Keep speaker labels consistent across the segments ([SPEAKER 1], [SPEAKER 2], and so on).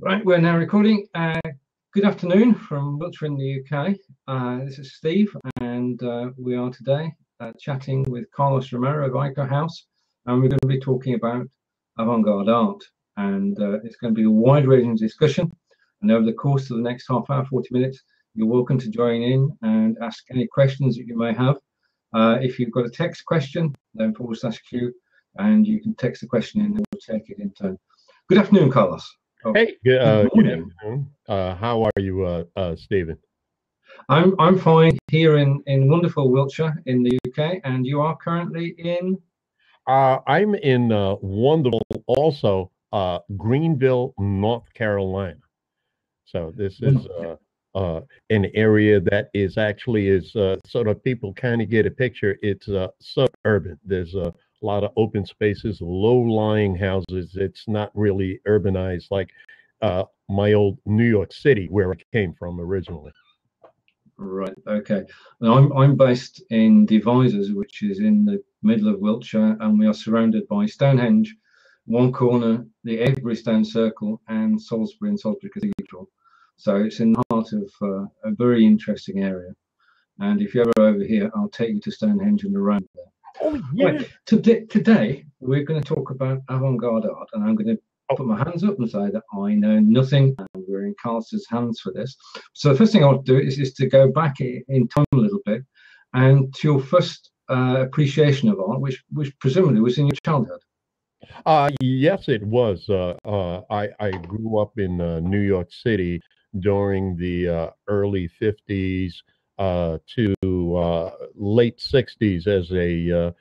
[SPEAKER 1] Right, we're now recording. Good afternoon from Wiltshire in the UK. This is Steve, and we are today chatting with Carlos Romero of IKOHAUS, and we're going to be talking about avant-garde art. And it's going to be a wide-ranging discussion. And over the course of the next half hour, 40 minutes, you're welcome to join in and ask any questions that you may have. If you've got a text question, then /Q, and you can text the question in, and we'll take it in turn. Good afternoon, Carlos.
[SPEAKER 2] Hey, good afternoon. How are you, Stephen?
[SPEAKER 1] I'm fine here in wonderful Wiltshire in the UK, and you are currently in?
[SPEAKER 2] I'm in wonderful, also Greenville, North Carolina. So this is an area that is actually sort of, people kind of get a picture. It's suburban. There's a lot of open spaces, low-lying houses. It's not really urbanized like my old New York City, where I came from originally.
[SPEAKER 1] Right. Okay. Now, I'm based in Devizes, which is in the middle of Wiltshire, and we are surrounded by Stonehenge, one corner, the Avebury Stone Circle, and Salisbury and Salisbury Cathedral. So it's in the heart of a very interesting area. And if you're ever over here, I'll take you to Stonehenge and around there.
[SPEAKER 2] Oh, yeah.
[SPEAKER 1] Right. Today, we're going to talk about avant-garde art, and I'm going to put my hands up and say that I know nothing, and we're in Carlos's hands for this. So the first thing I want to do is to go back in time a little bit, and to your first appreciation of art, which presumably was in your childhood.
[SPEAKER 2] Yes, it was. I grew up in New York City during the early 50s to late 60s as a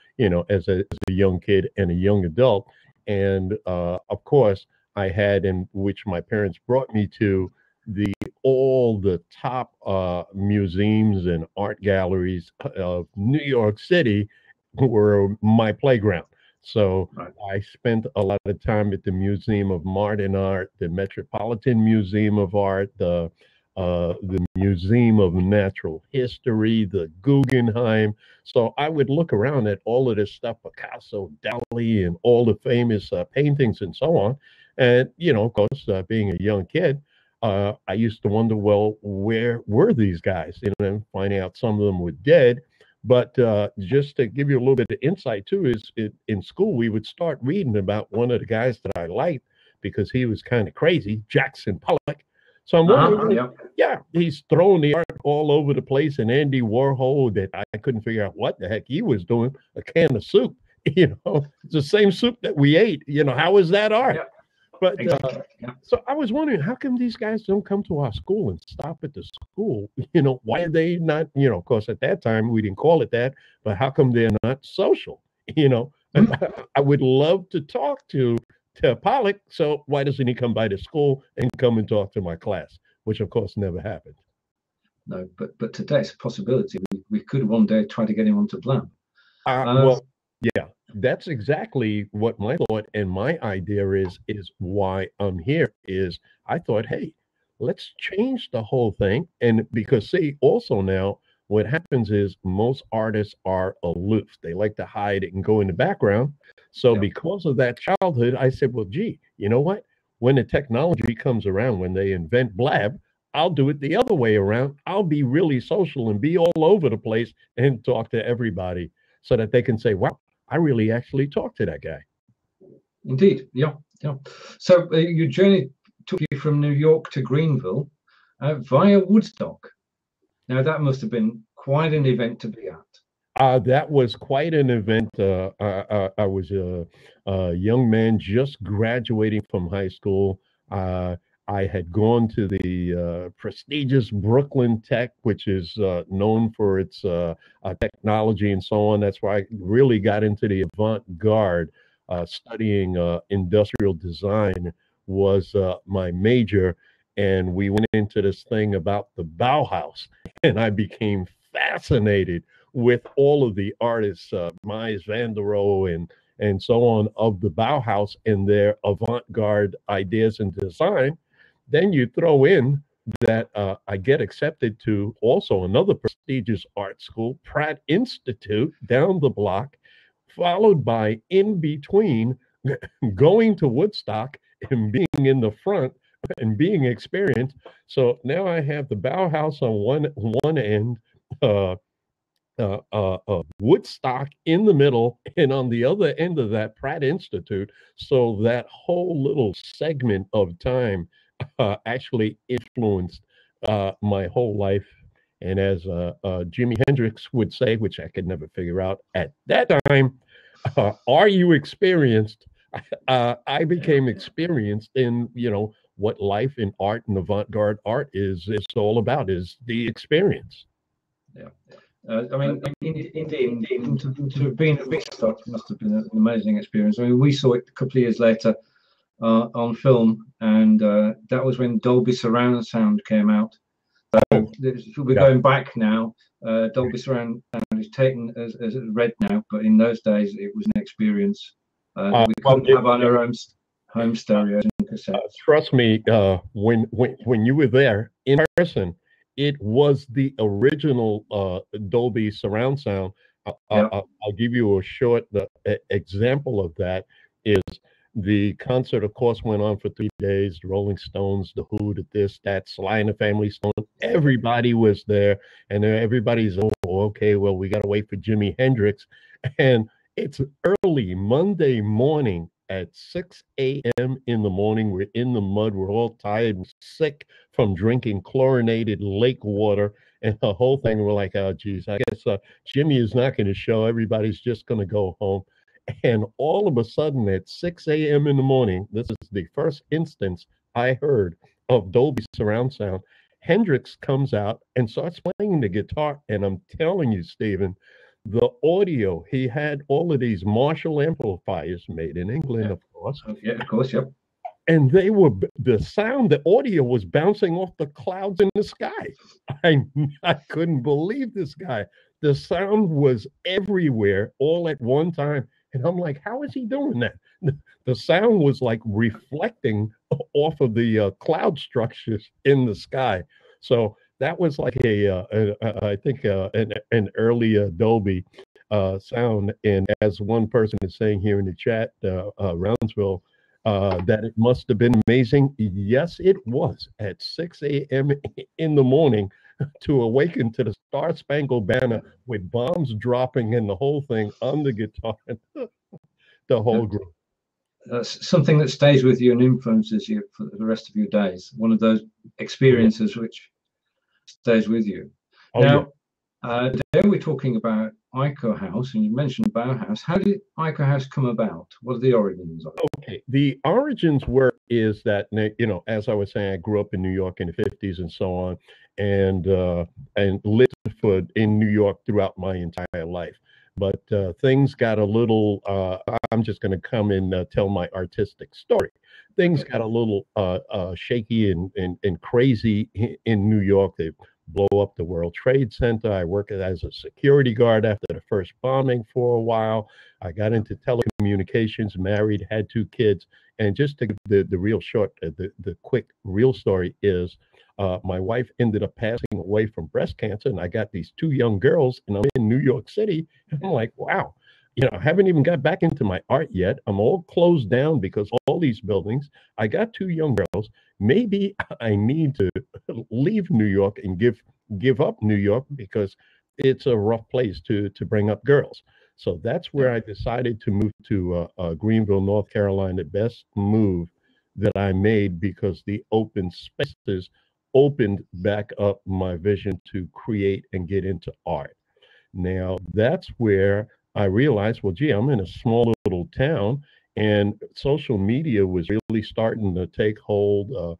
[SPEAKER 2] young kid and a young adult. And of course, I had, in which my parents brought me to, all the top museums and art galleries of New York City were my playground. So
[SPEAKER 1] Right.
[SPEAKER 2] I spent a lot of time at the Museum of Modern Art, the Metropolitan Museum of Art, the Museum of Natural History, the Guggenheim. So I would look around at all of this stuff, Picasso, Dali, and all the famous paintings and so on. And, of course, being a young kid, I used to wonder, well, where were these guys? And finding out some of them were dead. But just to give you a little bit of insight, too, is in school, we would start reading about one of the guys that I liked because he was kind of crazy, Jackson Pollock. So I'm wondering, he's throwing the art all over the place, and Andy Warhol, that I couldn't figure out what the heck he was doing, a can of soup. It's the same soup that we ate. How is that art?
[SPEAKER 1] Yeah.
[SPEAKER 2] But
[SPEAKER 1] Exactly.
[SPEAKER 2] so I was wondering, how come these guys don't come to our school and stop at the school? Why are they not, of course, at that time, we didn't call it that, but how come they're not social? I would love to talk to Pollock, so why doesn't he come by the school and come and talk to my class, which of course never happened.
[SPEAKER 1] No, but today it's a possibility. We could one day try to get him onto Blab.
[SPEAKER 2] Well, yeah, that's exactly what my thought and my idea is why I'm here. Is I thought, hey, let's change the whole thing. And because, see, also now what happens is most artists are aloof. They like to hide it and go in the background. So because of that childhood, I said, well, gee, you know what? When the technology comes around, when they invent Blab, I'll do it the other way around. I'll be really social and be all over the place and talk to everybody so that they can say, wow, I really actually talked to that guy.
[SPEAKER 1] Indeed. Yeah. So your journey took you from New York to Greenville via Woodstock. Now, that must have been quite an event to be at.
[SPEAKER 2] That was quite an event. I was a young man just graduating from high school. I had gone to the prestigious Brooklyn Tech, which is known for its technology and so on. That's why I really got into the avant-garde. Studying industrial design was my major. And we went into this thing about the Bauhaus, and I became fascinated with all of the artists, Mies van der Rohe and so on, of the Bauhaus and their avant-garde ideas and design. Then you throw in that I get accepted to also another prestigious art school, Pratt Institute, down the block, followed by, in between, going to Woodstock and being in the front and being experienced. So now I have the Bauhaus on one end, uh, Woodstock in the middle, and on the other end of that, Pratt Institute. So that whole little segment of time actually influenced my whole life. And as Jimi Hendrix would say, which I could never figure out at that time, are you experienced? I became experienced in, what life in art and avant-garde art is all about, is the experience.
[SPEAKER 1] Yeah. I mean, indeed, to have been at Woodstock must have been an amazing experience. I mean, we saw it a couple of years later on film, and that was when Dolby Surround sound came out. So we're going back now. Dolby Surround sound is taken as read now, but in those days it was an experience. We couldn't have on our own home stereos and cassettes.
[SPEAKER 2] Trust me, when you were there in person, it was the original Dolby Surround sound. I'll give you a short example of that. Is the concert, of course, went on for 3 days. The Rolling Stones, the Who, the this, that, Sly and the Family Stone. Everybody was there, and everybody's, okay, well, we got to wait for Jimi Hendrix. And it's early Monday morning at 6 a.m. in the morning. We're in the mud. We're all tired and sick from drinking chlorinated lake water and the whole thing. We're like, oh, geez, I guess Jimmy is not going to show. Everybody's just going to go home. And all of a sudden at 6 a.m. in the morning, this is the first instance I heard of Dolby Surround sound. Hendrix comes out and starts playing the guitar. And I'm telling you, Stephen, the audio, he had all of these Marshall amplifiers made in England, of course.
[SPEAKER 1] Yeah, of course, yep.
[SPEAKER 2] And they were, the audio was bouncing off the clouds in the sky. I couldn't believe this guy. The sound was everywhere all at one time. And I'm like, how is he doing that? The sound was like reflecting off of the cloud structures in the sky. So that was like I think an early Dolby sound. And as one person is saying here in the chat, Roundsville, that it must have been amazing. Yes, it was at 6 a.m. in the morning to awaken to the Star Spangled Banner with bombs dropping and the whole thing on the guitar, the whole group.
[SPEAKER 1] Something that stays with you and influences you for the rest of your days. One of those experiences which stays with you. Today we're talking about IKOHAUS, and you mentioned Bauhaus. How did IKOHAUS come about? What are the origins of it?
[SPEAKER 2] Okay, the origins is that, as I was saying, I grew up in New York in the 50s and so on, and lived in New York throughout my entire life. But things got a little, I'm just going to come and tell my artistic story. Things got a little shaky and crazy in New York. They blow up the World Trade Center. I worked as a security guard after the first bombing for a while. I got into telecommunications, married, had 2 kids. And just to give the real short, the quick real story is my wife ended up passing away from breast cancer, and I got these 2 young girls, and I'm in New York City. And I'm like, wow, I haven't even got back into my art yet. I'm all closed down because all these buildings. I got 2 young girls. Maybe I need to leave New York and give up New York because it's a rough place to bring up girls. So that's where I decided to move to Greenville, North Carolina. Best move that I made, because the open spaces opened back up my vision to create and get into art. Now, that's where I realized, well, gee, I'm in a small little town, and social media was really starting to take hold.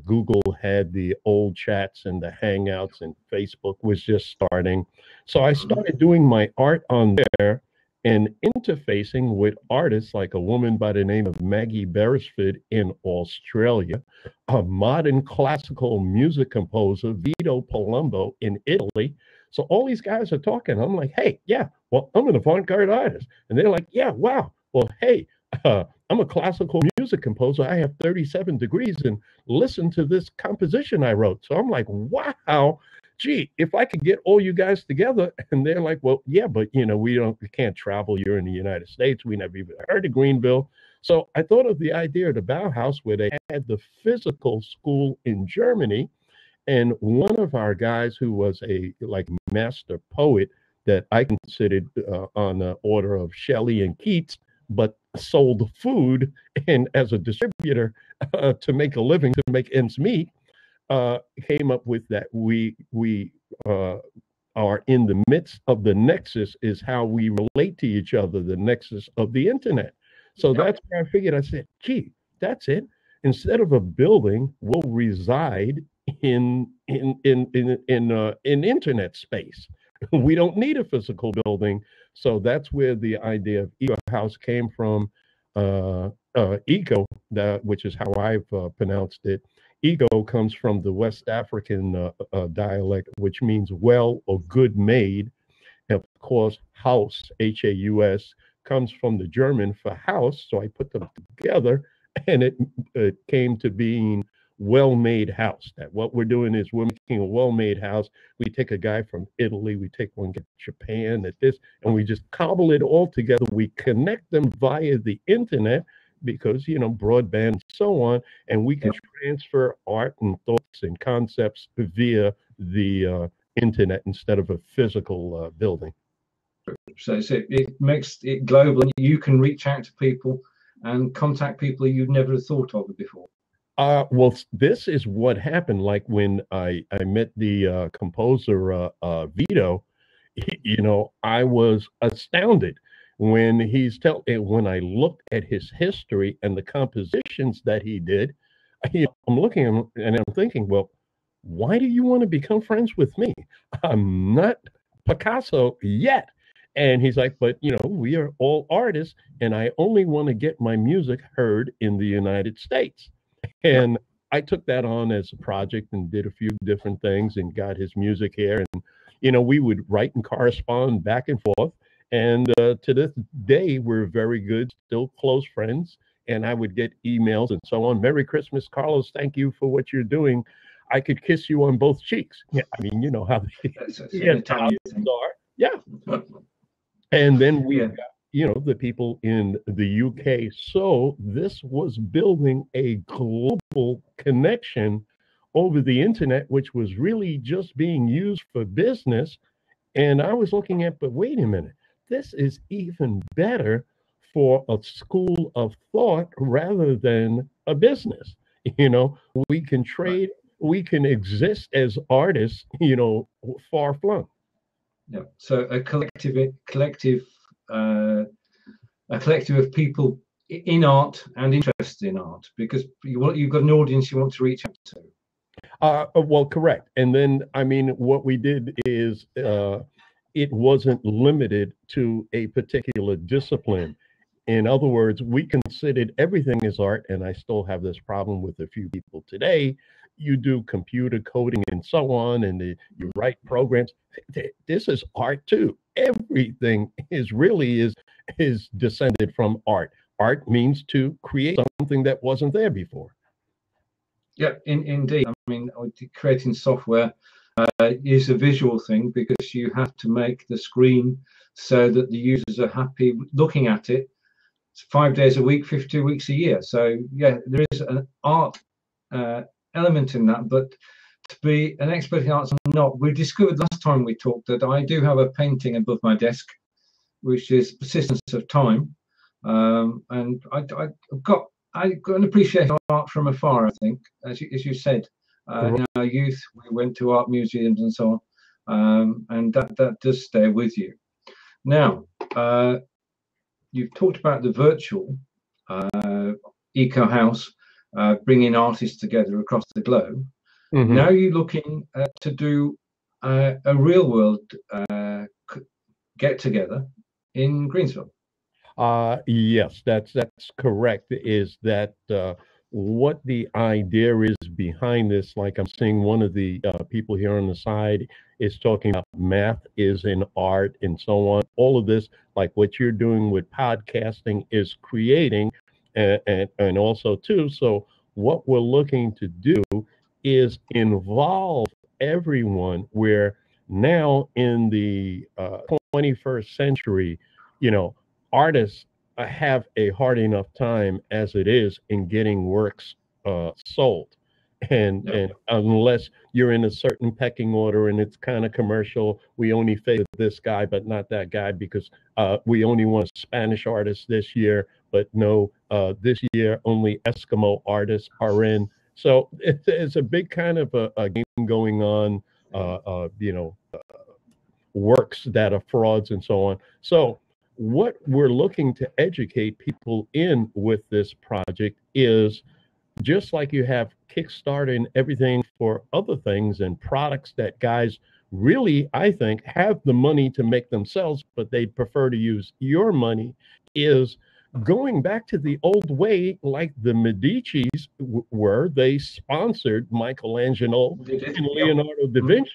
[SPEAKER 2] Google had the old chats and the Hangouts, and Facebook was just starting. So I started doing my art on there and interfacing with artists like a woman by the name of Maggie Beresford in Australia, a modern classical music composer, Vito Palumbo, in Italy. So all these guys are talking. I'm like, hey, yeah, well, I'm an avant-garde artist. And they're like, yeah, wow. Well, hey, I'm a classical music composer. I have 37 degrees, and listen to this composition I wrote. So I'm like, wow, gee, if I could get all you guys together. And they're like, well, yeah, but we can't travel. You're in the United States. We never even heard of Greenville. So I thought of the idea of the Bauhaus where they had the physical school in Germany. And one of our guys who was a like master poet that I considered on the order of Shelley and Keats, but sold food and as a distributor to make a living, to make ends meet, came up with that we are in the midst of the nexus is how we relate to each other, the nexus of the internet. So that's where I figured. I said, gee, that's it. Instead of a building, we'll reside in internet space. We don't need a physical building. So that's where the idea of Eco House came from. Eco, which is how I've pronounced it. Ego comes from the West African dialect, which means well or good made. And of course, house, Haus, comes from the German for house. So I put them together and it came to being well-made house. That what we're doing is we're making a well-made house. We take a guy from Italy, we take one from Japan at this, and we just cobble it all together. We connect them via the internet because, broadband and so on, and we can transfer art and thoughts and concepts via the internet instead of a physical building.
[SPEAKER 1] So it makes it global, and you can reach out to people and contact people you've never thought of before.
[SPEAKER 2] Well, this is what happened. Like when I met the composer Vito, I was astounded when when I looked at his history and the compositions that he did. I'm looking at him and I'm thinking, well, why do you want to become friends with me? I'm not Picasso yet. And he's like, but we are all artists, and I only want to get my music heard in the United States. And I took that on as a project and did a few different things and got his music here. And, we would write and correspond back and forth. And to this day, we're very good, still close friends. And I would get emails and so on. Merry Christmas, Carlos. Thank you for what you're doing. I could kiss you on both cheeks. Yeah, I mean, you know how are. Yeah. And then we got, the people in the UK. So this was building a global connection over the internet, which was really just being used for business. And I was looking at, but wait a minute, this is even better for a school of thought rather than a business. We can trade, we can exist as artists, far flung.
[SPEAKER 1] Yeah. So a collective of people in art and interested in art, because you've got an audience you want to reach out to.
[SPEAKER 2] Well, correct. And then, I mean, what we did is it wasn't limited to a particular discipline. In other words, we considered everything as art, and I still have this problem with a few people today. You do computer coding and so on, and you write programs. This is art too. Everything is descended from art. Art means to create something that wasn't there before.
[SPEAKER 1] Yeah, indeed. I mean, creating software is a visual thing because you have to make the screen so that the users are happy looking at it. It's 5 days a week, 52 weeks a year. So yeah, there is an art element in that, but to be an expert in arts, I'm not. We discovered last time we talked that I do have a painting above my desk, which is Persistence of Time, and I've got an appreciation of art from afar. I think, as you said, in our youth we went to art museums and so on, and that does stay with you. Now, you've talked about the virtual Eco House, bringing artists together across the globe. Mm-hmm. Now you're looking to do a real world get together in Greensville.
[SPEAKER 2] Yes, that's correct. Is that what the idea is behind this? Like I'm seeing one of the people here on the side is talking about math is in art and so on. All of this, like what you're doing with podcasting, is creating and also too. So what we're looking to do is involve everyone, where now in the 21st century, artists have a hard enough time as it is in getting works sold. And unless you're in a certain pecking order and it's kind of commercial, we only favor this guy but not that guy because we only want Spanish artists this year, but no, this year only Eskimo artists are in. So it's a big kind of a game going on, works that are frauds and so on. So what we're looking to educate people in with this project is just like you have Kickstarter and everything for other things and products that guys really, I think, have the money to make themselves, but they'd prefer to use your money, is going back to the old way, like the Medici's were. They sponsored Michelangelo and Leonardo da Vinci.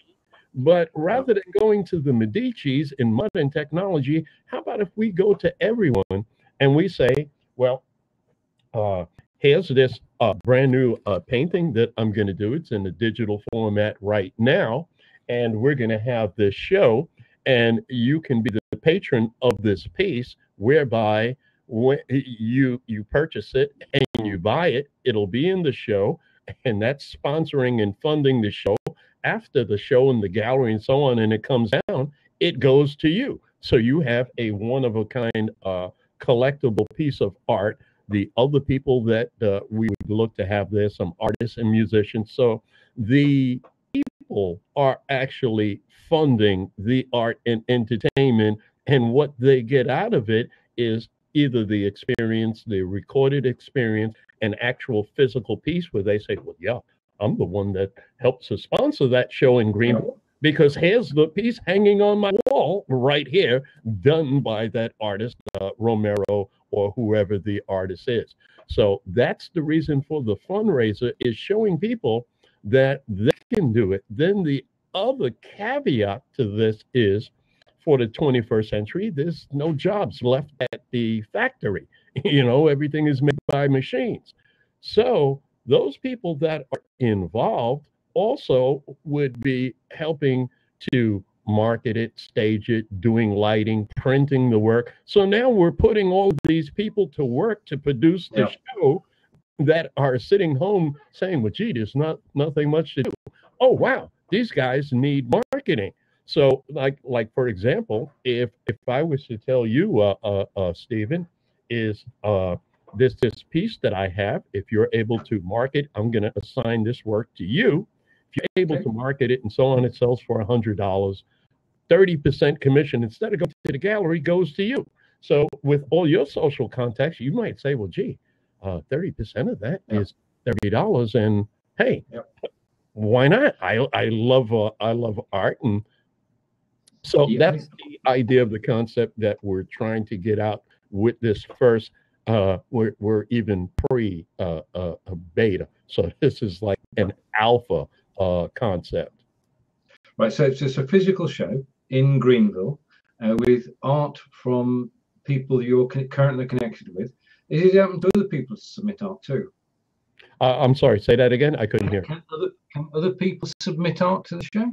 [SPEAKER 2] But rather than going to the Medici's in modern technology, how about if we go to everyone and we say, well, here's this brand new painting that I'm going to do. It's in the digital format right now. And we're going to have this show. And you can be the patron of this piece, whereby when you purchase it and you buy it, it'll be in the show. And that's sponsoring and funding the show. After the show and the gallery and so on, and it comes down, it goes to you. So you have a one-of-a-kind collectible piece of art. The other people that we would look to have there, some artists and musicians. So the people are actually funding the art and entertainment, and what they get out of it is either the experience, the recorded experience, an actual physical piece where they say, well, yeah, I'm the one that helped to sponsor that show in Greenville because here's the piece hanging on my wall right here, done by that artist, Romero, or whoever the artist is. So that's the reason for the fundraiser, is showing people that they can do it. Then the other caveat to this is, for the 21st century, there's no jobs left at the factory. Everything is made by machines. So those people that are involved also would be helping to market it, stage it, doing lighting, printing the work. So now we're putting all these people to work to produce the show that are sitting home saying, well, gee, there's nothing much to do. Oh, wow, these guys need marketing. So like for example, if I was to tell you, Stephen, is this piece that I have, if you're able to market, I'm going to assign this work to you. If you're able to market it and so on, it sells for $100. 30% commission, instead of going to the gallery, goes to you. So with all your social contacts, you might say, well, gee, 30% of that is $30. And hey, why not? I love art. And so that's the idea of the concept that we're trying to get out with this first. We're even pre beta, so this is like an alpha concept.
[SPEAKER 1] Right, so it's just a physical show in Greenville with art from people you're currently connected with. Is it open to other people to submit art too?
[SPEAKER 2] I'm sorry, say that again. I couldn't hear.
[SPEAKER 1] Can other people submit art to the show?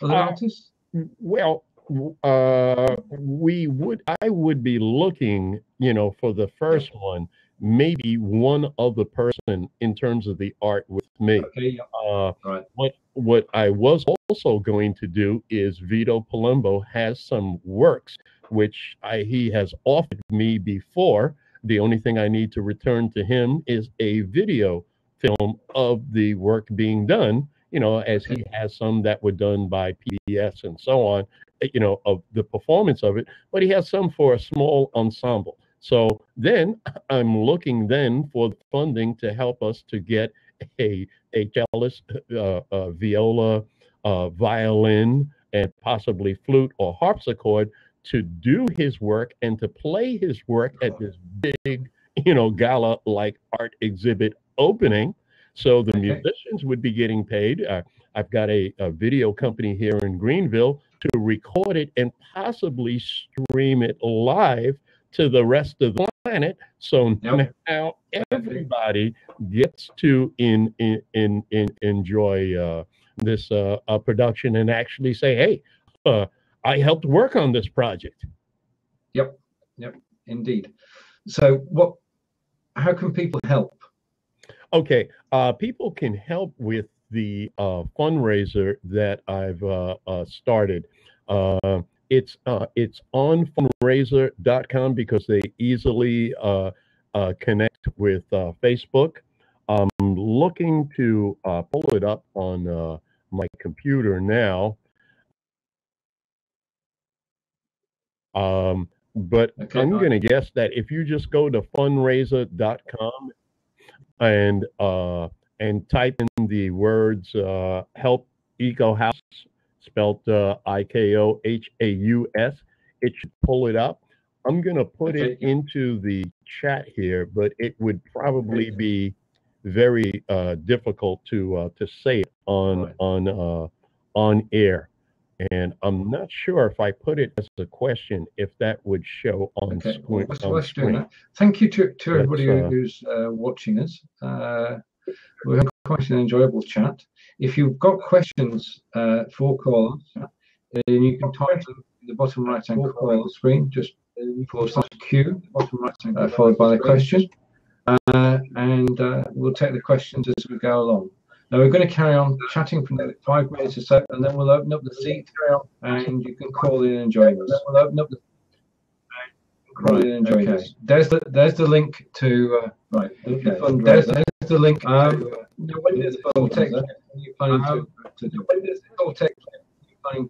[SPEAKER 1] Other artists?
[SPEAKER 2] Well, I would be looking, for the first one, maybe one other person in terms of the art with me.
[SPEAKER 1] Okay, right.
[SPEAKER 2] What I was also going to do is Vito Palumbo has some works which he has offered me before. The only thing I need to return to him is a video film of the work being done, as he has some that were done by PBS and so on, of the performance of it, but he has some for a small ensemble. So then I'm looking then for funding to help us to get a cellist, viola, violin, and possibly flute or harpsichord to do his work and to play his work at this big, gala like art exhibit opening. So the musicians would be getting paid. I've got a video company here in Greenville to record it and possibly stream it live to the rest of the planet. So now everybody gets to enjoy this production and actually say, hey, I helped work on this project.
[SPEAKER 1] Yep, indeed. So how can people help?
[SPEAKER 2] Okay, people can help with the fundraiser that I've started. It's on fundraiser.com because they easily connect with Facebook. I'm looking to pull it up on my computer now. But
[SPEAKER 1] Okay.
[SPEAKER 2] I'm going to guess that if you just go to fundraiser.com and type in the words help IKOHAUS, spelled IKOHAUS, it should pull it up. I'm going to put it into the chat here, but it would probably be very difficult to say it on air. And I'm not sure if I put it as a question, if that would show on screen.
[SPEAKER 1] Thank you to everybody who's watching us. We have quite an enjoyable chat. If you've got questions for callers, then you can type them in the bottom right-hand corner of the screen, just /Q, followed by the question. And we'll take the questions as we go along. Now we're going to carry on chatting for 5 minutes or so, and then we'll open up the seat, and you can call in and join us. We'll open up the okay. There's the link to there's the link. When does the tech you planning to do? When does the tech you planning?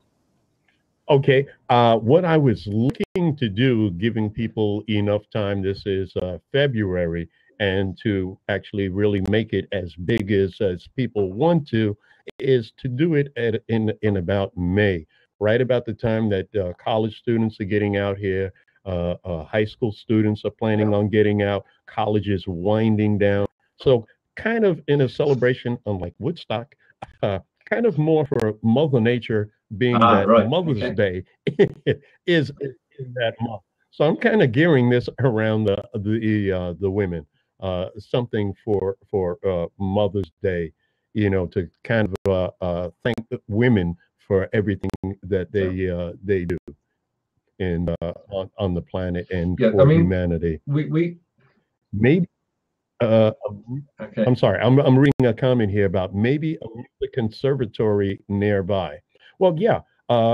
[SPEAKER 2] Okay. What I was looking to do, giving people enough time, this is February, and to actually really make it as big as people want to, is to do it in about May, right about the time that college students are getting out here. High school students are planning on getting out. College is winding down. So kind of in a celebration, unlike Woodstock, kind of more for Mother Nature, being that Mother's Day is in that month. So I'm kind of gearing this around the women, something for Mother's Day, to kind of thank the women for everything that they do and on the planet and for humanity.
[SPEAKER 1] We
[SPEAKER 2] maybe I'm sorry, I'm reading a comment here about maybe a music conservatory nearby. Well, yeah,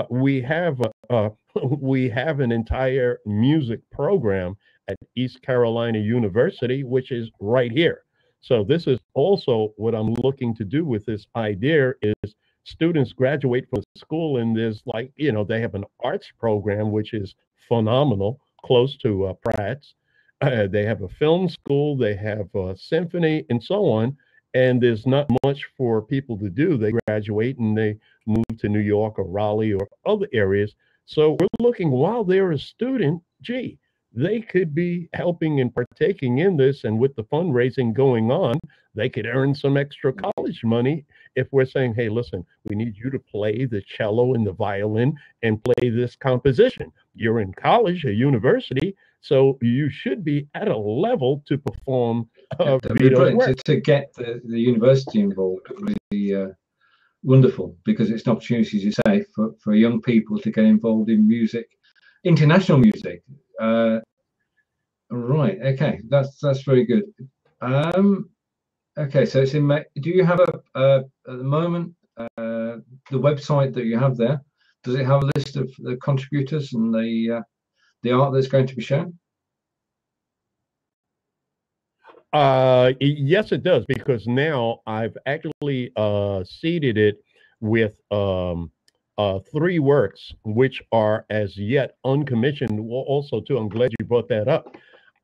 [SPEAKER 2] we have an entire music program at East Carolina University, which is right here. So this is also what I'm looking to do with this idea is students graduate from school and there's they have an arts program, which is phenomenal, close to Pratt's. They have a film school, they have a symphony and so on. And there's not much for people to do. They graduate and they move to New York or Raleigh or other areas. So we're looking while they're a student, they could be helping and partaking in this. And with the fundraising going on, they could earn some extra college money if we're saying, hey, listen, we need you to play the cello and the violin and play this composition. You're in college or university, so you should be at a level to perform
[SPEAKER 1] to get the university involved. Really wonderful, because it's an opportunity, as you say, for young people to get involved in music, international music. Right. Okay. That's very good. Okay. So it's in May. Do you have at the moment the website that you have there? Does it have a list of the contributors and the art that's going to be shown?
[SPEAKER 2] Yes, it does, because now I've actually seeded it with 3 works, which are as yet uncommissioned. Well, also, too, I'm glad you brought that up.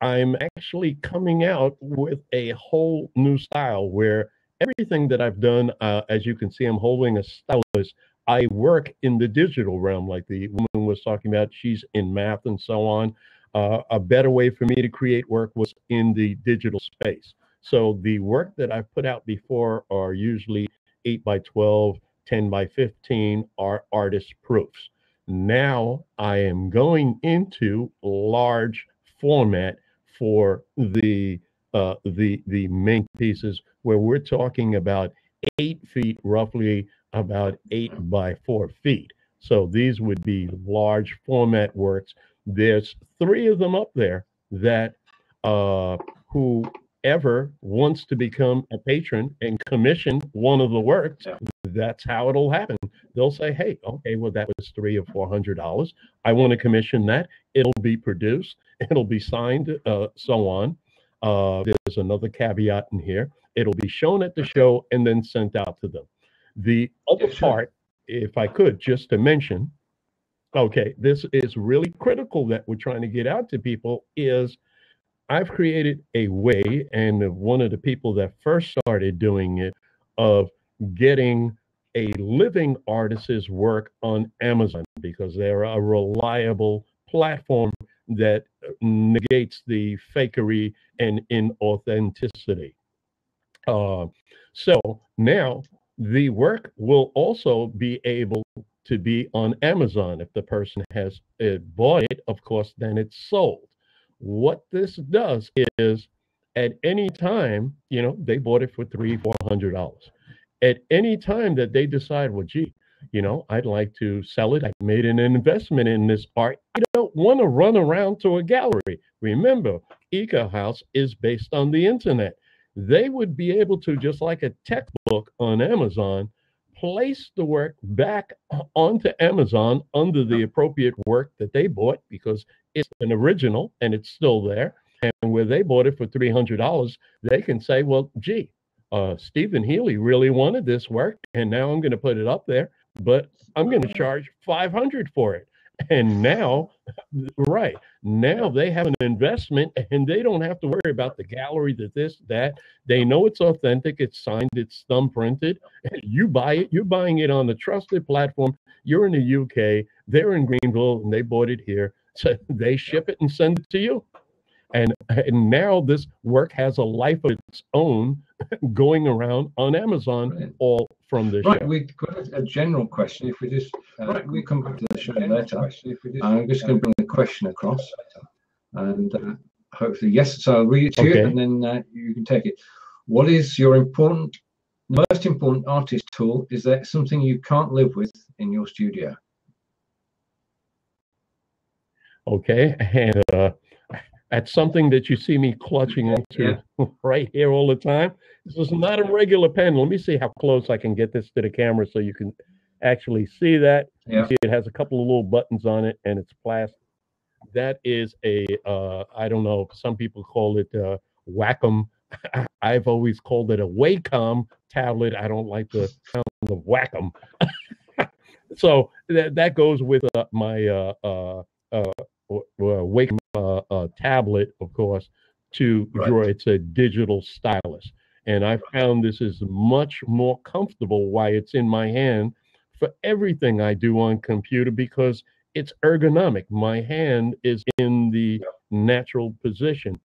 [SPEAKER 2] I'm actually coming out with a whole new style where everything that I've done, as you can see, I'm holding a stylus. I work in the digital realm, like the woman was talking about. She's in math and so on. A better way for me to create work was in the digital space. So the work that I've put out before are usually 8 by 12, 10 by 15 are artist proofs. Now I am going into large format for the main pieces, where we're talking about 8 feet, roughly about 8 by 4 feet. So these would be large format works. There's 3 of them up there that whoever wants to become a patron and commission one of the works, that's how it'll happen. They'll say, hey, okay, well, that was $300 or $400. I want to commission that. It'll be produced, it'll be signed, so on. There's another caveat in here. It'll be shown at the show and then sent out to them. The other part, if I could, just to mention, okay, this is really critical that we're trying to get out to people, is I've created a way, and one of the people that first started doing it, of getting a living artist's work on Amazon, because they're a reliable platform that negates the fakery and inauthenticity. So now the work will also be able to be on Amazon. If the person has bought it, of course, then it's sold. What this does is, at any time, they bought it for $300-400. At any time that they decide, well, gee, I'd like to sell it. I made an investment in this art. I don't want to run around to a gallery. Remember, IKOHAUS is based on the internet. They would be able to, just like a textbook on Amazon, place the work back onto Amazon under the appropriate work that they bought, because it's an original and it's still there. And where they bought it for $300, they can say, well, gee, Stephen Healy really wanted this work, and now I'm going to put it up there, but I'm going to charge $500 for it. And now, right, now they have an investment, and they don't have to worry about the gallery, this, that. They know it's authentic, it's signed, it's thumb printed. You buy it, you're buying it on a trusted platform. You're in the UK, they're in Greenville, and they bought it here. So they ship it and send it to you. And now this work has a life of its own, going around on Amazon, all from this show.
[SPEAKER 1] We've got a general question. If we just we come back to the show later. I'm just going to bring a question across, and hopefully, yes. So I'll read it to you, and then you can take it. What is your most important artist tool? Is there something you can't live with in your studio?
[SPEAKER 2] Okay, and that's something that you see me clutching into right here all the time. This is not a regular pen. Let me see how close I can get this to the camera so you can actually see that. You see it has a couple of little buttons on it, and it's plastic. That is a, I don't know, some people call it Wacom. I've always called it a Wacom tablet. I don't like the sound of Wacom. So that goes with my Wacom tablet, of course, to draw. It's a digital stylus, and I found this is much more comfortable while it's in my hand for everything I do on computer, because it's ergonomic. My hand is in the natural position,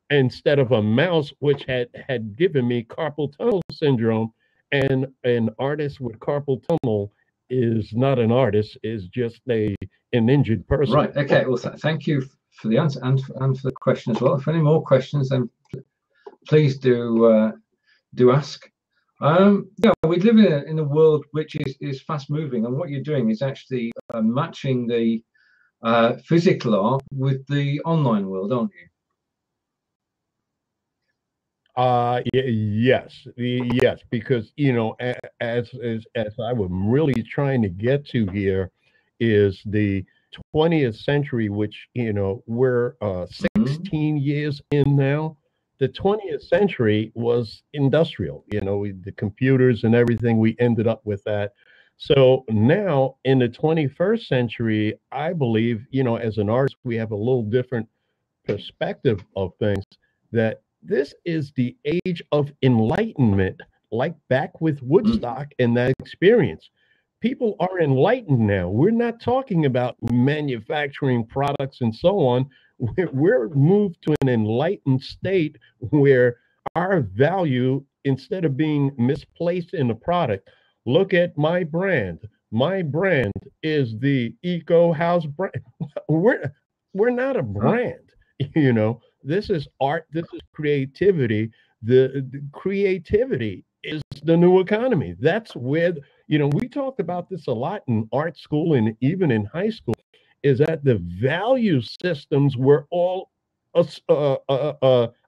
[SPEAKER 2] instead of a mouse, which had given me carpal tunnel syndrome. And an artist with carpal tunnel is not an artist, is just an injured person. Right.
[SPEAKER 1] Okay. Well, thank you for the answer and for the question as well. If any more questions, then please do ask. We live in a world which is fast moving, and what you're doing is actually matching the physical art with the online world, aren't you?
[SPEAKER 2] Yes, because as I was really trying to get to here, is the 20th century, which we're 16 years in now. The 20th century was industrial, the computers and everything. We ended up with that. So now in the 21st century, I believe, as an artist, we have a little different perspective of things, that this is the age of enlightenment, like back with Woodstock and that experience. People are enlightened now. We're not talking about manufacturing products and so on. We're moved to an enlightened state where our value, instead of being misplaced in the product, look at my brand. My brand is the IKOHAUS brand. We're not a brand, This is art. This is creativity. The creativity is the new economy. That's where, we talked about this a lot in art school and even in high school, is that the value systems were all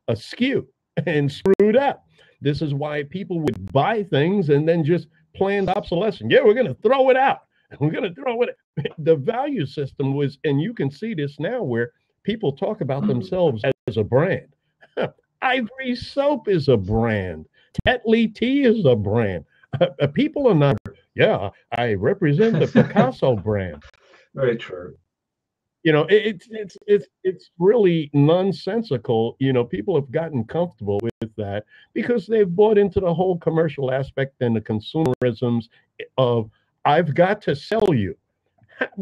[SPEAKER 2] askew and screwed up. This is why people would buy things and then just planned obsolescence. Yeah, we're going to throw it out. We're going to throw it. The value system was, and you can see this now where people talk about themselves as a brand. Ivory soap is a brand. Tetley tea is a brand. People are not, yeah, I represent the Picasso brand.
[SPEAKER 1] Very true.
[SPEAKER 2] You know, it's really nonsensical. You know, people have gotten comfortable with that because they've bought into the whole commercial aspect and the consumerisms of I've got to sell you.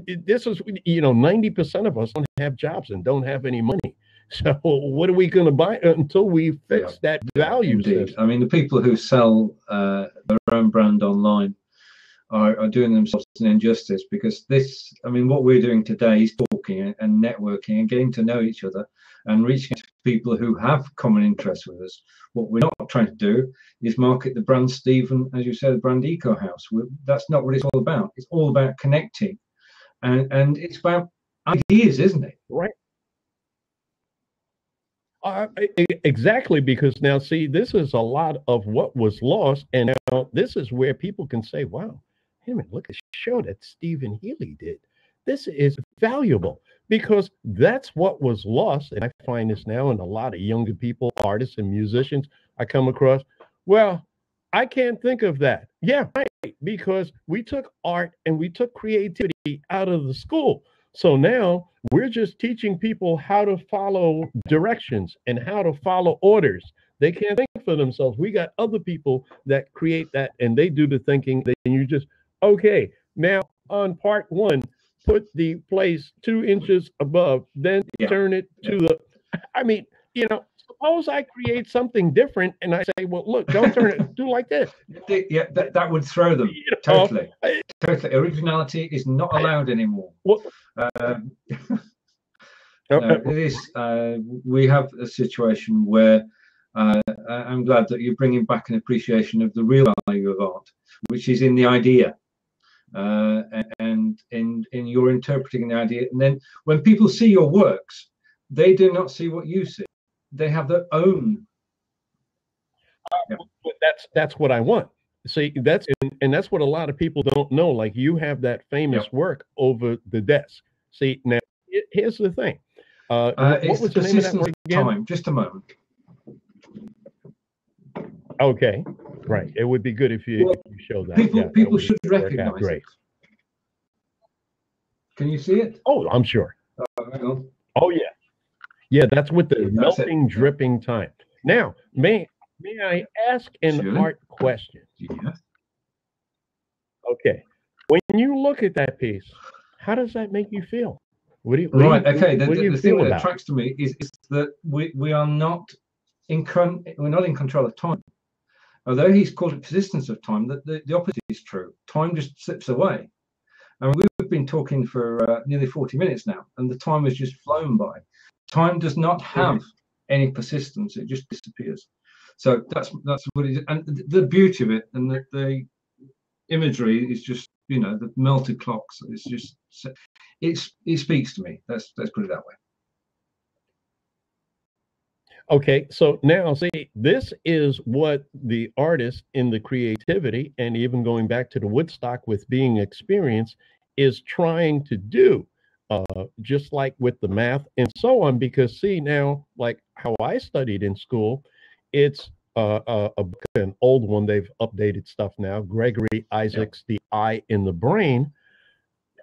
[SPEAKER 2] This is, you know, 90% of us don't have jobs and don't have any money. So what are we going to buy until we fix that value system?
[SPEAKER 1] I mean, the people who sell their own brand online are doing themselves an injustice, because this, I mean, what we're doing today is talking and networking and getting to know each other and reaching out to people who have common interests with us. What we're not trying to do is market the brand Steve, and as you said, the brand IKOHAUS. That's not what it's all about. It's all about connecting, and it's about ideas, isn't it?
[SPEAKER 2] Right. Exactly, because now, see, this is a lot of what was lost, and now this is where people can say, wow, hey, man, look at the show that Stephen Healy did. This is valuable, because that's what was lost, and I find this now in a lot of younger people, artists and musicians I come across. Well, I can't think of that. Yeah, right, because we took art and we took creativity out of the school. So now we're just teaching people how to follow directions and how to follow orders. They can't think for themselves. We got other people that create that, and they do the thinking. And you just, okay, now on part one, put the place 2 inches above, then turn it to the, I mean, you know, suppose I create something different and I say, well, look, don't turn it, do like this.
[SPEAKER 1] Yeah, that would throw them. You know, totally. Originality is not allowed anymore.
[SPEAKER 2] Well,
[SPEAKER 1] no, it is. We have a situation where I'm glad that you're bringing back an appreciation of the real value of art, which is in the idea, and in your interpreting the idea. And then when people see your works, they do not see what you see. They have their own.
[SPEAKER 2] That's what I want. See, that's what a lot of people don't know. Like, you have that famous work over the desk. See, now here's the thing. What was the name of that work again?
[SPEAKER 1] Time. Just a moment.
[SPEAKER 2] Okay, right. It would be good if you show that.
[SPEAKER 1] People should recognize it. Can you see it?
[SPEAKER 2] Oh, I'm sure.
[SPEAKER 1] Hang on.
[SPEAKER 2] Oh yeah, yeah. That's with the melting, dripping time. Now, may I ask an art question?
[SPEAKER 1] Yes.
[SPEAKER 2] Okay. When you look at that piece, how does that make you feel?
[SPEAKER 1] The thing that attracts to me is that we are not in control of time. Although he's called it persistence of time, the opposite is true. Time just slips away. And we've been talking for nearly 40 minutes now, and the time has just flown by. Time does not have any persistence; it just disappears. So that's what it is, and the beauty of it, and the imagery is just, you know, the melted clocks. It's just, it speaks to me. Let's put it that way.
[SPEAKER 2] Okay, so now see, this is what the artist in the creativity, and even going back to the Woodstock with being experienced, is trying to do, just like with the math and so on. Because see, now, like how I studied in school, it's an old one. They've updated stuff now. Gregory Isaacs, The Eye in the Brain.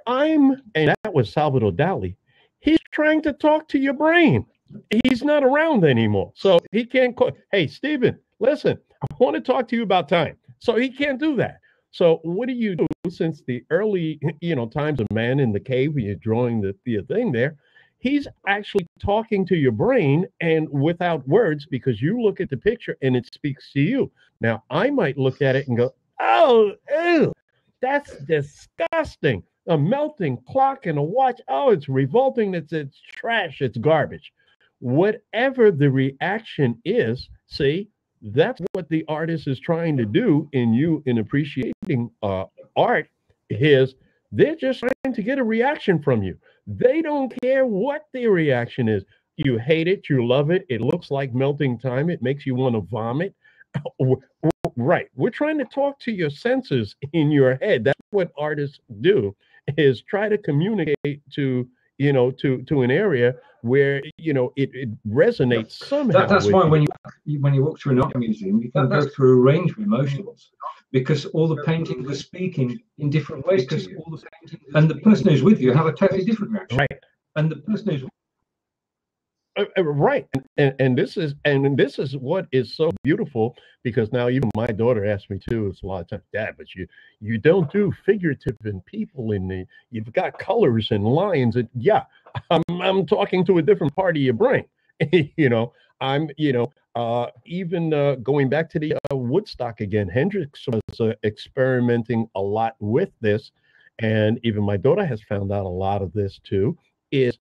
[SPEAKER 2] And that was Salvador Dali. He's trying to talk to your brain. He's not around anymore. So he can't call, hey, Stephen, listen, I want to talk to you about time. So he can't do that. So what do you do since the early, times of man in the cave, when you're drawing the thing there? He's actually talking to your brain, and without words, because you look at the picture and it speaks to you. Now, I might look at it and go, oh, ew, that's disgusting. A melting clock and a watch. Oh, it's revolting. It's trash. It's garbage. Whatever the reaction is, see, that's what the artist is trying to do in appreciating art, is they're just trying to get a reaction from you. They don't care what the reaction is. you hate it, you love it. It looks like melting time. It makes you want to vomit. Right. We're trying to talk to your senses in your head. That's what artists do, is try to communicate to, to an area where, it resonates somehow.
[SPEAKER 1] That's
[SPEAKER 2] with
[SPEAKER 1] why
[SPEAKER 2] you.
[SPEAKER 1] when you walk through an art museum, you can go through a range of emotions, because all the paintings are speaking in different ways to you. And the person who's with you have a totally different reaction.
[SPEAKER 2] Right.
[SPEAKER 1] And the person who's
[SPEAKER 2] right, and this is what is so beautiful, because now even my daughter asks me too. It's a lot of times, Dad, but you don't do figurative and people you've got colors and lines, and yeah, I'm talking to a different part of your brain. I'm even going back to the Woodstock again. Hendrix was experimenting a lot with this, and even my daughter has found out a lot of this too. Is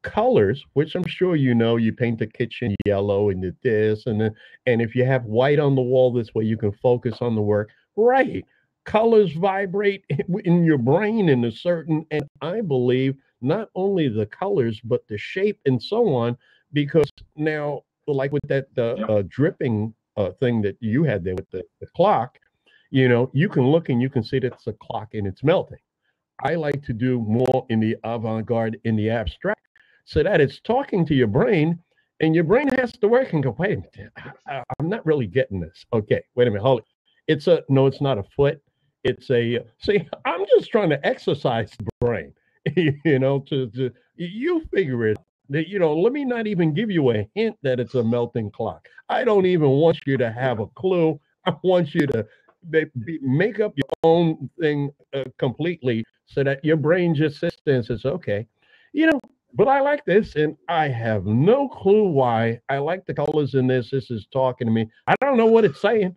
[SPEAKER 2] colors, which I'm sure you paint the kitchen yellow and this and if you have white on the wall, this way you can focus on the work. Right. Colors vibrate in your brain in a certain, and I believe not only the colors, but the shape and so on, because now, like with that dripping thing that you had there with the clock, you can look and you can see that it's a clock and it's melting. I like to do more in the avant-garde, in the abstract, so that it's talking to your brain, and your brain has to work and go, wait a minute, I'm not really getting this. Okay, wait a minute, hold it. No, it's not a foot. It's see, I'm just trying to exercise the brain, you figure it. Let me not even give you a hint that it's a melting clock. I don't even want you to have a clue. I want you to make up your own thing completely, so that your brain just sits there and says, okay, but I like this, and I have no clue why. I like the colors in this. This is talking to me. I don't know what it's saying.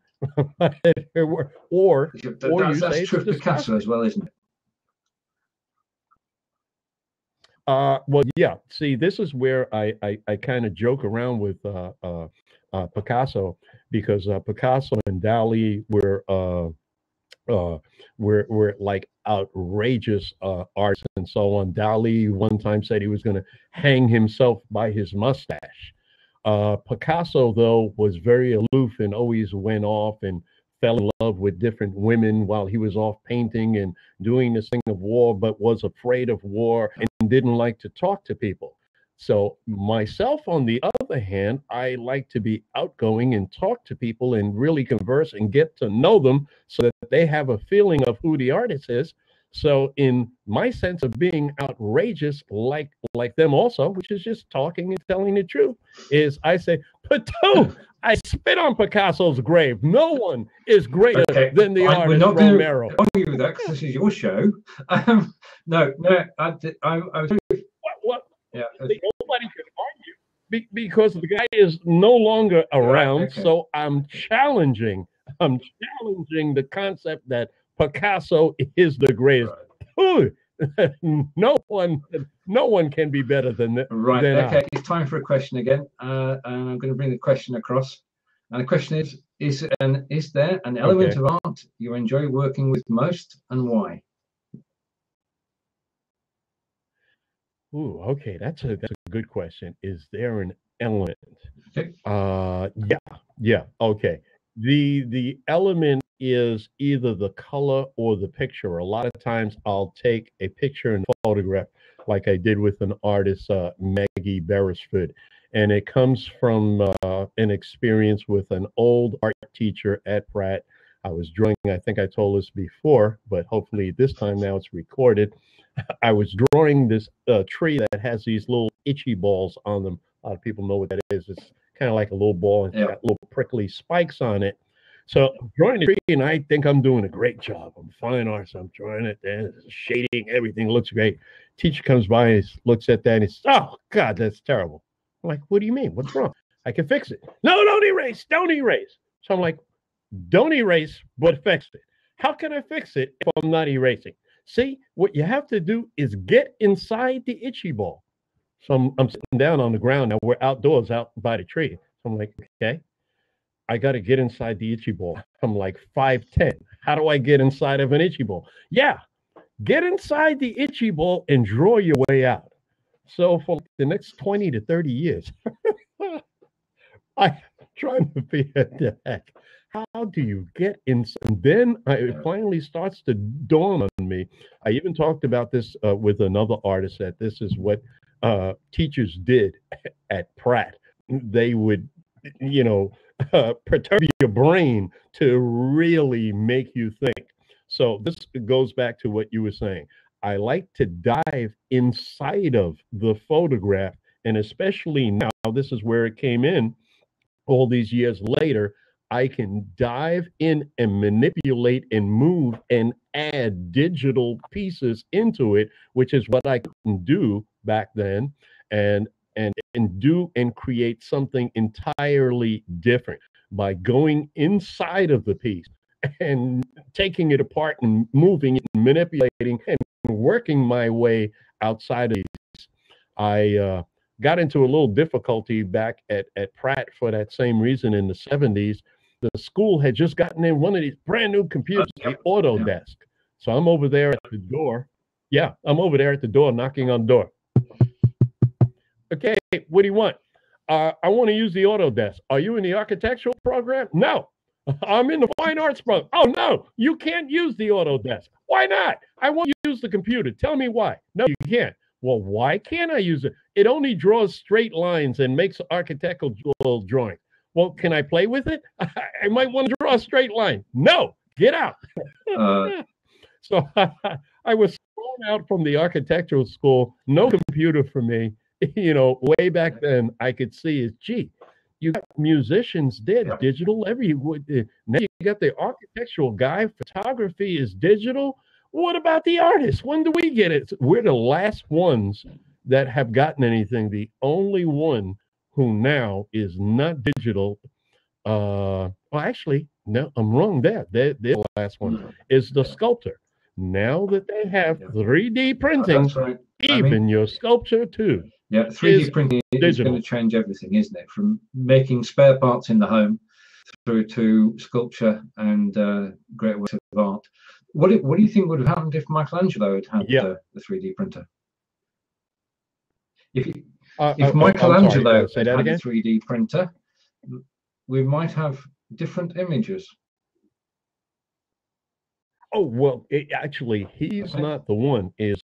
[SPEAKER 2] or
[SPEAKER 1] that's true of Picasso as well, isn't it?
[SPEAKER 2] Well, yeah. See, this is where I kind of joke around with Picasso, because Picasso and Dali were like outrageous arts and so on. Dali one time said he was going to hang himself by his mustache. Picasso, though, was very aloof and always went off and fell in love with different women while he was off painting and doing this thing of war, but was afraid of war and didn't like to talk to people. So myself, on the other hand, I like to be outgoing and talk to people and really converse and get to know them, so that they have a feeling of who the artist is. So in my sense of being outrageous, like them also, which is just talking and telling the truth, is I say, Patou, I spit on Picasso's grave. No one is greater than the artist
[SPEAKER 1] we're not
[SPEAKER 2] Romero.
[SPEAKER 1] Going to argue with that, because this is your show. No, I was.
[SPEAKER 2] What? Yeah. Nobody can argue because the guy is no longer around. Right, okay. So I'm challenging the concept that Picasso is the greatest. Right. No one can be better than that.
[SPEAKER 1] Right. Okay. It's time for a question again, and I'm going to bring the question across. And the question is there an element of art you enjoy working with most, and why?
[SPEAKER 2] Ooh, okay, that's a good question. Is there an element?
[SPEAKER 1] Okay.
[SPEAKER 2] Yeah. Okay. The element is either the color or the picture. A lot of times I'll take a picture and photograph, like I did with an artist, Maggie Beresford, and it comes from an experience with an old art teacher at Pratt. I was drawing, I think I told this before, but hopefully this time now it's recorded. I was drawing this tree that has these little itchy balls on them. A lot of people know what that is. It's kind of like a little ball, and it's got little prickly spikes on it. So I'm drawing the tree, and I think I'm doing a great job. I'm fine artist. I'm drawing it, and shading, everything looks great. Teacher comes by and looks at that, and he says, "Oh God, that's terrible." I'm like, "What do you mean? What's wrong? I can fix it." "No, don't erase. Don't erase." So I'm like, "Don't erase, but fix it." How can I fix it if I'm not erasing? See, what you have to do is get inside the itchy ball. So I'm sitting down on the ground now. We're outdoors, out by the tree. So I'm like, okay, I got to get inside the itchy ball. I'm like 5'10". How do I get inside of an itchy ball? Yeah, get inside the itchy ball and draw your way out. So for the next 20 to 30 years, I'm trying to figure the heck. How do you get in? And then it finally starts to dawn on me. I even talked about this with another artist, that this is what teachers did at Pratt. They would, you know, perturb your brain to really make you think. So this goes back to what you were saying. I like to dive inside of the photograph, and especially now, this is where it came in all these years later. I can dive in and manipulate and move and add digital pieces into it, which is what I couldn't do back then, and do and create something entirely different by going inside of the piece and taking it apart and moving it and manipulating and working my way outside of these. I got into a little difficulty back at Pratt for that same reason in the 70s. The school had just gotten in one of these brand new computers, the Autodesk. So I'm over there at the door. Yeah, I'm over there at the door knocking on the door. Okay, what do you want? I want to use the Autodesk. Are you in the architectural program? No. I'm in the fine arts program. Oh, no, you can't use the Autodesk. Why not? I want to use the computer. Tell me why. No, you can't. Well, why can't I use it? It only draws straight lines and makes architectural drawings. Well, can I play with it? I might want to draw a straight line. No, get out. So I was thrown out from the architectural school. No computer for me. You know, way back then, I could see is, gee, you got musicians did digital everywhere. Now you got the architectural guy. Photography is digital. What about the artists? When do we get it? We're the last ones that have gotten anything. The only one who now is not digital. Well, actually, no, I'm wrong there. They're the last one is the sculptor. Now that they have 3D printing, right. Even your sculpture too.
[SPEAKER 1] Yeah, 3D printing is going to change everything, isn't it? From making spare parts in the home through to sculpture and great works of art. What do you think would have happened if Michelangelo had had the 3D printer? If Michelangelo had had a 3D printer, we might have different images.
[SPEAKER 2] Oh, well, actually, he's not the one. Is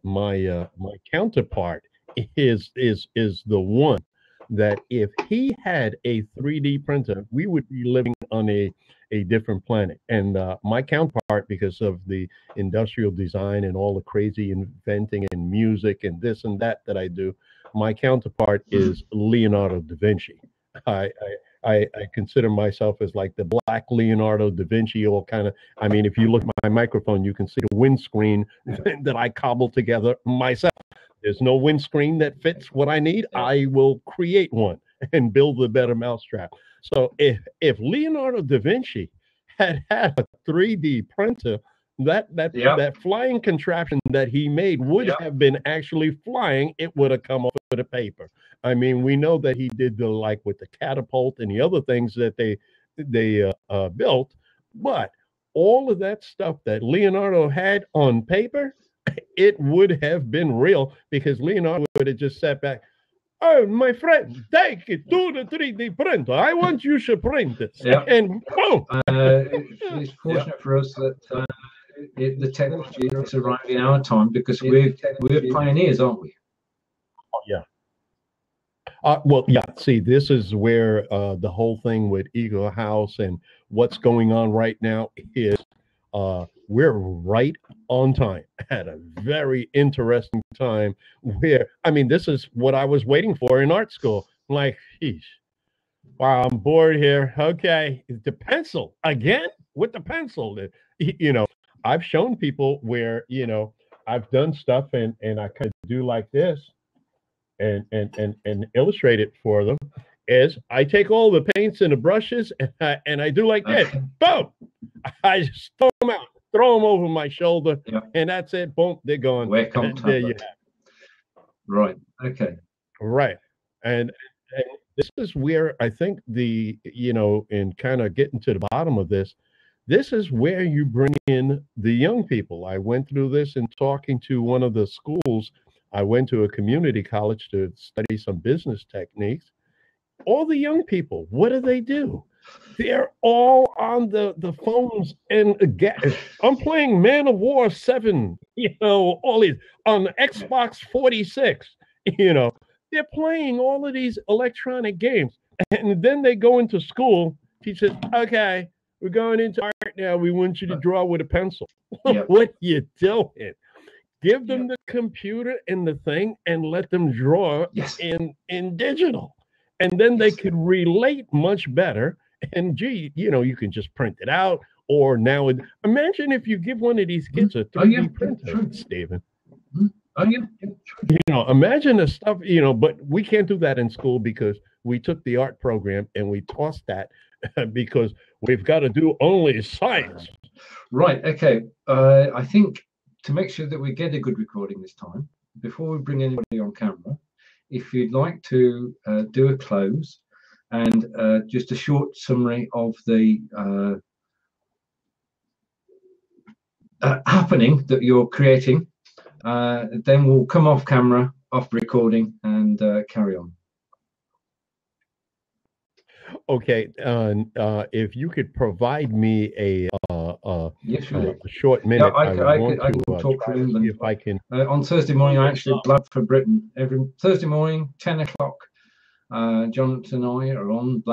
[SPEAKER 2] my counterpart is the one that if he had a 3D printer, we would be living on a different planet. And my counterpart, because of the industrial design and all the crazy inventing and music and this and that I do, my counterpart is Leonardo da Vinci. I consider myself as like the Black Leonardo da Vinci, all kind of. I mean, if you look at my microphone, you can see the windscreen that I cobbled together myself. There's no windscreen that fits what I need. I will create one and build a better mousetrap. So if Leonardo da Vinci had a 3D printer, that flying contraption that he made would have been actually flying. It would have come off of the paper. I mean, we know that he did the like with the catapult and the other things that they built, but all of that stuff that Leonardo had on paper, it would have been real, because Leonardo would have just sat back. Oh, my friend, take it to the 3D printer. I want you to print it. And boom.
[SPEAKER 1] It's fortunate for us that the technology has arrived in our time, because we're pioneers, aren't we?
[SPEAKER 2] Oh, yeah. Well, yeah. See, this is where the whole thing with IKOHAUS and what's going on right now is we're right on time at a very interesting time where, I mean, this is what I was waiting for in art school. I'm like, geez, wow, I'm bored here. Okay, the pencil again with the pencil. You know, I've shown people where, you know, I've done stuff and I kind of do like this and illustrate it for them. Is I take all the paints and the brushes and I do like this. Boom! I just throw them out, throw them over my shoulder, and that's it. Boom, they're gone. There you have it.
[SPEAKER 1] Right. Okay.
[SPEAKER 2] Right. And this is where I think you know, in kind of getting to the bottom of this is where you bring in the young people. I went through this in talking to one of the schools I went to a community college to study some business techniques. All the young people, what do? They're all on the phones and I'm playing Man of War 7, all these on Xbox 46, they're playing all of these electronic games. And then they go into school, teacher says, okay, we're going into art now. We want you to draw with a pencil. Yep. What you doing? Give them the computer and the thing and let them draw in digital. And then they could relate much better. And gee, you can just print it out. Or now, imagine if you give one of these kids a 3D printer, Stephen. Imagine the stuff, but we can't do that in school because we took the art program and we tossed that because we've got to do only science.
[SPEAKER 1] Right. Okay. I think to make sure that we get a good recording this time, before we bring anybody on camera, if you'd like to do a close and just a short summary of the happening that you're creating, then we'll come off camera, off recording, and carry on.
[SPEAKER 2] Okay, if you could provide me a short minute,
[SPEAKER 1] I can talk for England.
[SPEAKER 2] If I can.
[SPEAKER 1] On Thursday morning, I actually blab for Britain. Every Thursday morning, 10 o'clock, Jon and I are on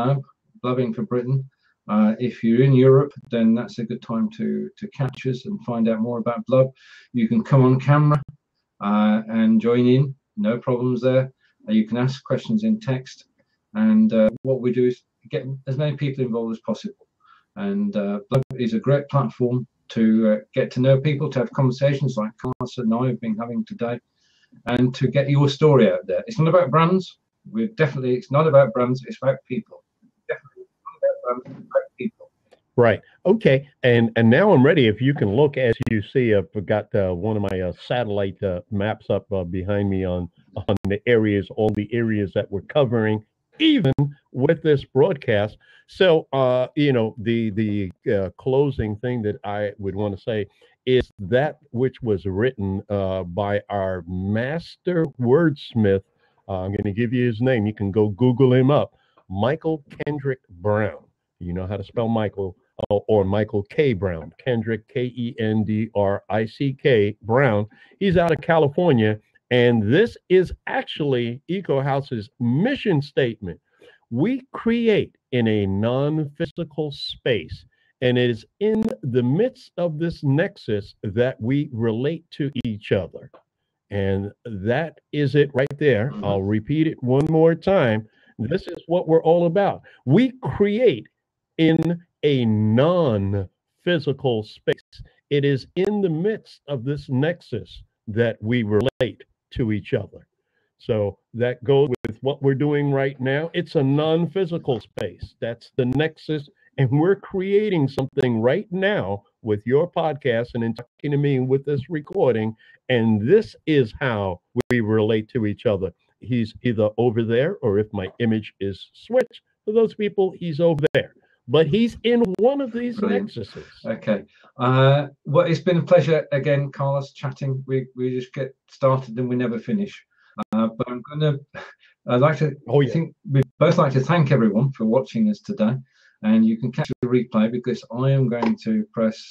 [SPEAKER 1] blabbing for Britain. If you're in Europe, then that's a good time to catch us and find out more about Blab. You can come on camera and join in. No problems there. You can ask questions in text. And what we do is get as many people involved as possible. And Blab is a great platform to get to know people, to have conversations like Carlos and I have been having today, and to get your story out there. It's not about brands. It's not about brands. It's about people. Definitely not about brands. It's about people.
[SPEAKER 2] Right. Okay. And now I'm ready. If you can look, as you see, I've got one of my satellite maps up behind me on the areas, all the areas that we're covering, even with this broadcast. So, the closing thing that I would want to say is that which was written by our master wordsmith. I'm going to give you his name. You can go Google him up. Michael Kendrick Brown. You know how to spell Michael, or Michael K. Brown. Kendrick, Kendrick Brown. He's out of California. And this is actually IKOHAUS's mission statement. We create in a non-physical space, and it is in the midst of this nexus that we relate to each other. And that is it right there. I'll repeat it one more time. This is what we're all about. We create in a non-physical space. It is in the midst of this nexus that we relate to each other. So that goes with what we're doing right now. It's a non-physical space. That's the nexus. And we're creating something right now with your podcast and in talking to me with this recording. And this is how we relate to each other. He's either over there, or if my image is switched for those people, he's over there. But he's in one of these nexuses.
[SPEAKER 1] Okay. Well, it's been a pleasure again, Carlos, chatting. We just get started and we never finish. But I'd like to. I think we'd both like to thank everyone for watching us today. And you can catch the replay because I am going to press